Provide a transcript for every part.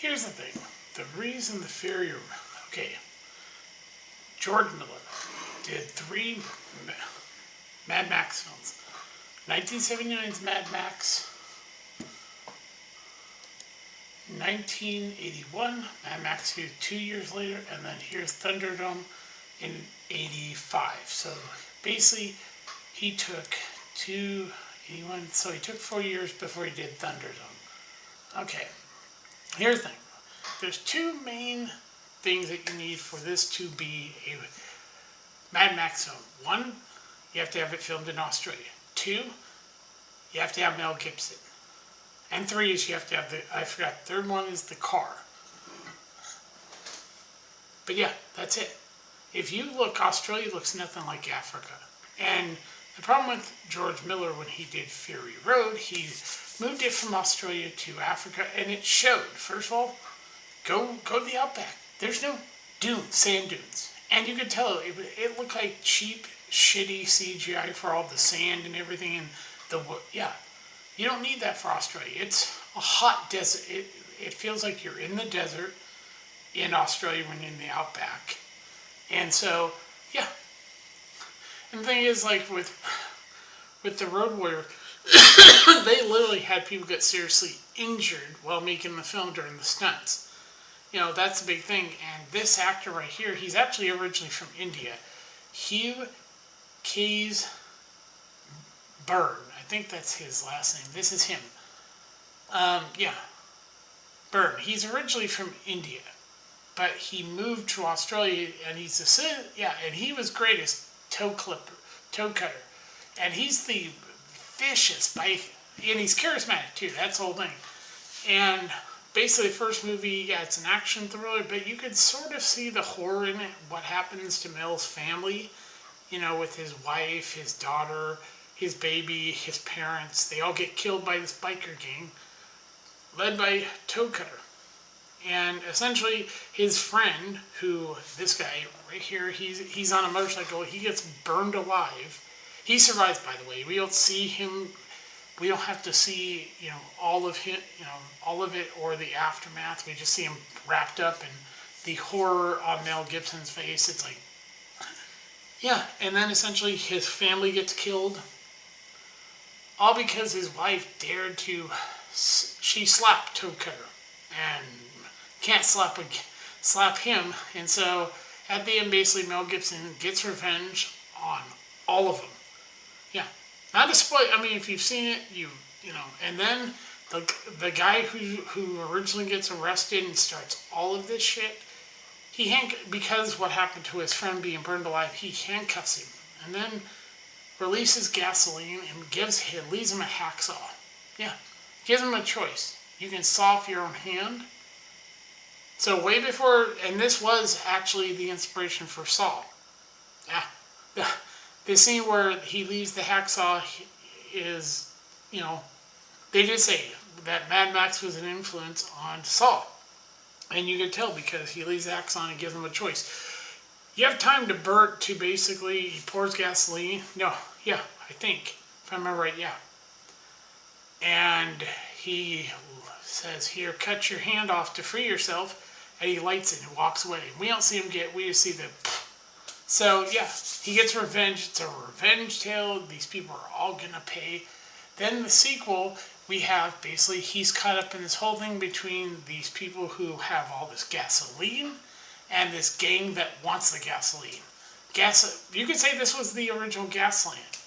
Here's the thing. The reason the Fury... Okay. George Miller did 3 Mad Max films. 1979's Mad Max. 1981, Mad Max 2 years later, and then here's Thunderdome in 85. So basically, he took 81, so he took 4 years before he did Thunderdome. Okay, here's the thing. There's 2 main things that you need for this to be a Mad Max film. 1, you have to have it filmed in Australia. 2, you have to have Mel Gibson. And 3 is you have to have third one is the car. But yeah, that's it. If you look, Australia looks nothing like Africa. And the problem with George Miller when he did Fury Road, he moved it from Australia to Africa, and it showed. First of all, go to the outback. There's no dunes, sand dunes. And you could tell it looked like cheap, shitty CGI for all the sand and everything and the wood. Yeah. You don't need that for Australia. It's a hot desert. It feels like you're in the desert in Australia when you're in the outback. And so, yeah. And the thing is, like with the Road Warrior, they literally had people get seriously injured while making the film during the stunts. You know, that's a big thing. And this actor right here, he's actually originally from India. Hugh Keys Byrne. I think that's his last name. This is him. Yeah. Byrne. He's originally from India. But he moved to Australia and and he was great as toe cutter. And he's the vicious bike, and he's charismatic too, that's the whole thing. And basically the first movie, yeah, it's an action thriller, but you could sort of see the horror in it, what happens to Mel's family, you know, with his wife, his daughter, his baby, his parents. They all get killed by this biker gang, led by Toe Cutter. And essentially, his friend, this guy right here, he's on a motorcycle, he gets burned alive. He survives, by the way. We don't see him, we don't have to see, all of it or the aftermath. We just see him wrapped up in the horror on Mel Gibson's face. It's like, yeah, and then essentially his family gets killed. All because his wife dared to, she slapped Toe Cutter and can't slap him. And so at the end, basically Mel Gibson gets revenge on all of them. Yeah, not a spoiler. I mean, if you've seen it, you know. And then the guy who originally gets arrested and starts all of this shit, because what happened to his friend being burned alive, he handcuffs him and then releases gasoline and leaves him a hacksaw. Yeah, gives him a choice. You can saw off your own hand. So way before, and this was actually the inspiration for Saw. Yeah, the scene where he leaves the hacksaw is, they did say that Mad Max was an influence on Saw. And you can tell because he leaves the hacksaw and gives him a choice. You have time to basically, he pours gasoline. No, yeah, I think, if I remember right, yeah. And he says, here, cut your hand off to free yourself. And he lights it and walks away. We don't see him we just see the... So, yeah, he gets revenge. It's a revenge tale. These people are all going to pay. Then the sequel, we have basically, he's caught up in this whole thing between these people who have all this gasoline and this gang that wants the gasoline. You could say this was the original Gasland.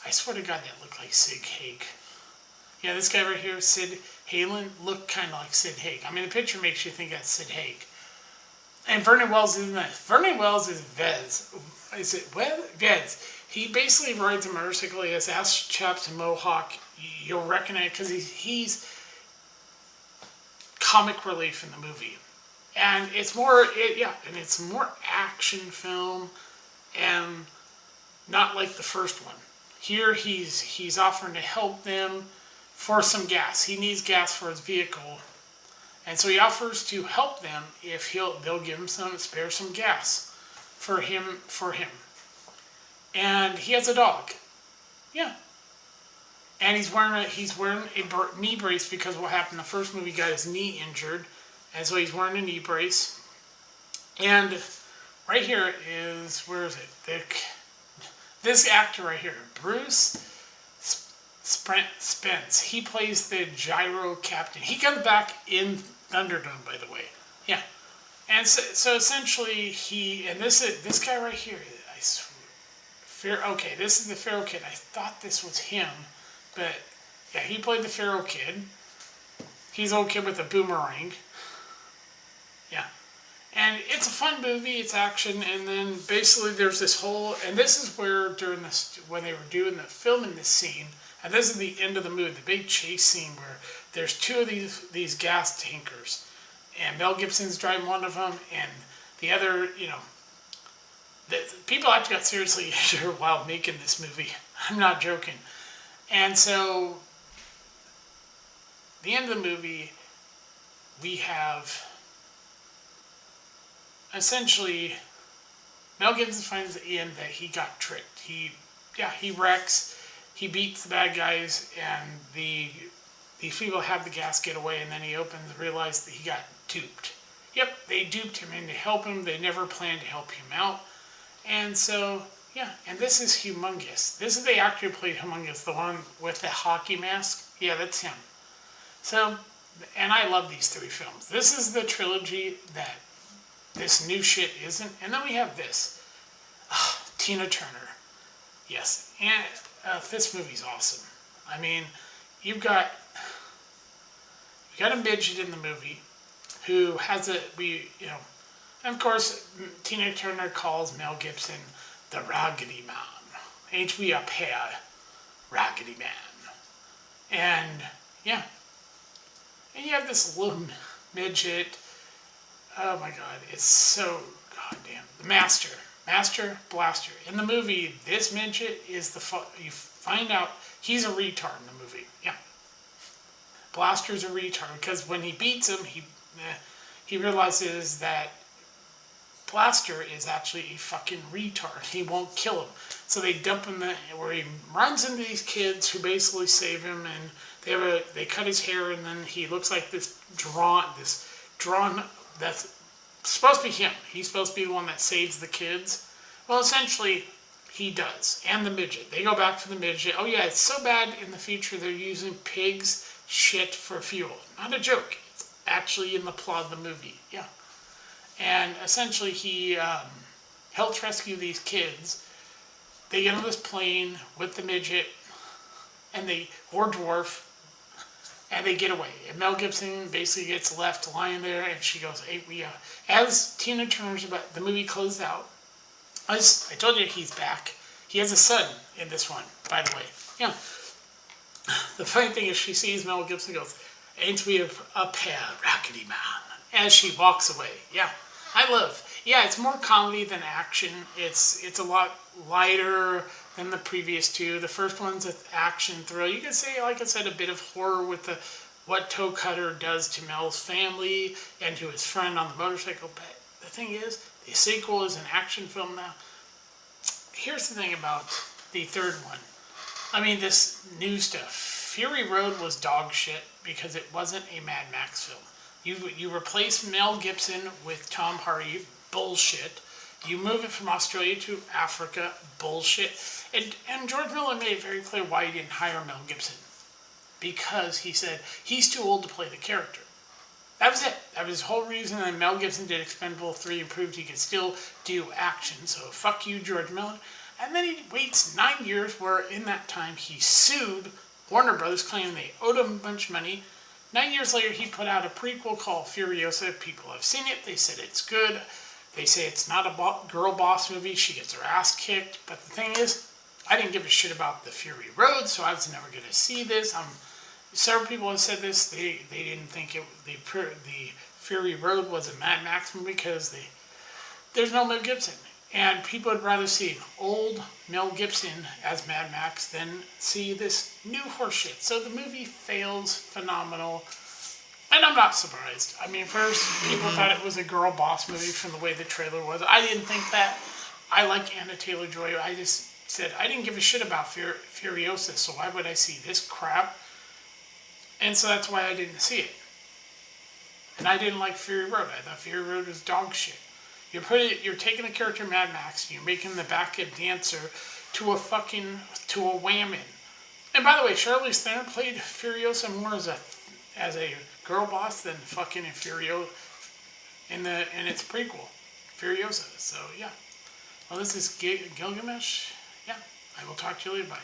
I swear to God, that looked like Sid Haig. Yeah, this guy right here, Sid Halen, looked kind of like Sid Haig. I mean, the picture makes you think that's Sid Haig. And Vernon Wells isn't that. Vernon Wells is Vez. Is it Vez? He basically rides a motorcycle. He has ass chaps and mohawk. You'll recognize because he's comic relief in the movie. And it's more action film and not like the first one. Here he's offering to help them for some gas. He needs gas for his vehicle. And so he offers to help them if they'll give him spare some gas for him. And he has a dog. Yeah. And he's wearing a knee brace because what happened in the first movie, he got his knee injured And so he's wearing a knee brace. And right here is, where is it? This actor right here, Bruce Spence. He plays the gyro captain. He comes back in Thunderdome, by the way. Yeah. And so essentially this guy right here, I swear, okay, this is the Pharaoh Kid. I thought this was him, but yeah, he played the Pharaoh Kid. He's an old kid with a boomerang. Yeah. And it's a fun movie, it's action, and then basically there's this whole, and this is where during this, when they were doing the filming this scene, and this is the end of the movie, the big chase scene where there's two of these gas tankers, and Mel Gibson's driving one of them, and the other, people actually got seriously injured while making this movie. I'm not joking. And so, the end of the movie, we have essentially Mel Gibson finds at the end that he got tricked. He wrecks, he beats the bad guys, and these people have the gas get away, and then he realizes that he got duped. Yep, they duped him in to help him. They never planned to help him out. And so, yeah, and this is Humongous. This is the actor who played Humongous, the one with the hockey mask. Yeah, that's him. So, and I love these three films. This is the trilogy that this new shit isn't. And then we have this. Tina Turner. Yes. And this movie's awesome. I mean, you've got a midget in the movie who has and of course, Tina Turner calls Mel Gibson the Raggedy Man. Ain't we a pair, Raggedy Man? And, yeah. And you have this little midget. Oh my god, it's so goddamn. The Master Blaster. In the movie, this midget is you find out he's a retard in the movie. Yeah. Blaster's a retard because when he beats him, he realizes that Blaster is actually a fucking retard. He won't kill him. So they dump him where he runs into these kids who basically save him, and they cut his hair, and then he looks like this drawn that's supposed to be him. He's supposed to be the one that saves the kids. Well, essentially, he does. And the midget. They go back to the midget. Oh yeah, it's so bad in the future they're using pigs' shit for fuel. Not a joke. It's actually in the plot of the movie. Yeah. And essentially he helps rescue these kids. They get on this plane with the midget or dwarf, and they get away. And Mel Gibson basically gets left lying there, and she goes, hey, as Tina Turner's the movie closed out, I told you he's back. He has a son in this one, by the way. Yeah. The funny thing is she sees Mel Gibson and goes, ain't we a pair, Raggedy Man, as she walks away. Yeah. It's more comedy than action. It's a lot lighter than the previous two. The first one's an action thrill. You could say, like I said, a bit of horror with what Toe Cutter does to Mel's family and to his friend on the motorcycle. But the thing is, the sequel is an action film now. Here's the thing about the third one. I mean, this new stuff. Fury Road was dog shit because it wasn't a Mad Max film. You replace Mel Gibson with Tom Hardy, bullshit. You move it from Australia to Africa, bullshit. And George Miller made it very clear why he didn't hire Mel Gibson. Because he said he's too old to play the character. That was it. That was his whole reason that Mel Gibson did Expendable 3 and proved he could still do action. So fuck you, George Miller. And then he waits 9 years where in that time he sued Warner Brothers claiming they owed him a bunch of money. 9 years later, he put out a prequel called Furiosa. People have seen it. They said it's good. They say it's not a girl boss movie. She gets her ass kicked. But the thing is, I didn't give a shit about the Fury Road, so I was never going to see this. Several people have said this. They didn't think the Fury Road was a Mad Max movie because there's no Mel Gibson. And people would rather see an old Mel Gibson as Mad Max than see this new horseshit. So the movie fails phenomenal. And I'm not surprised. I mean, first, people thought it was a girl boss movie from the way the trailer was. I didn't think that. I like Anna Taylor-Joy. I just said, I didn't give a shit about Furiosa, so why would I see this crap? And so that's why I didn't see it. And I didn't like Fury Road. I thought Fury Road was dog shit. You're taking the character Mad Max and you're making the backup dancer to a whammon. And by the way, Charlize Theron played Furiosa more as a girl boss than fucking in in its prequel, Furiosa. So yeah. Well, this is Gilgamesh. Yeah. I will talk to you later. Bye.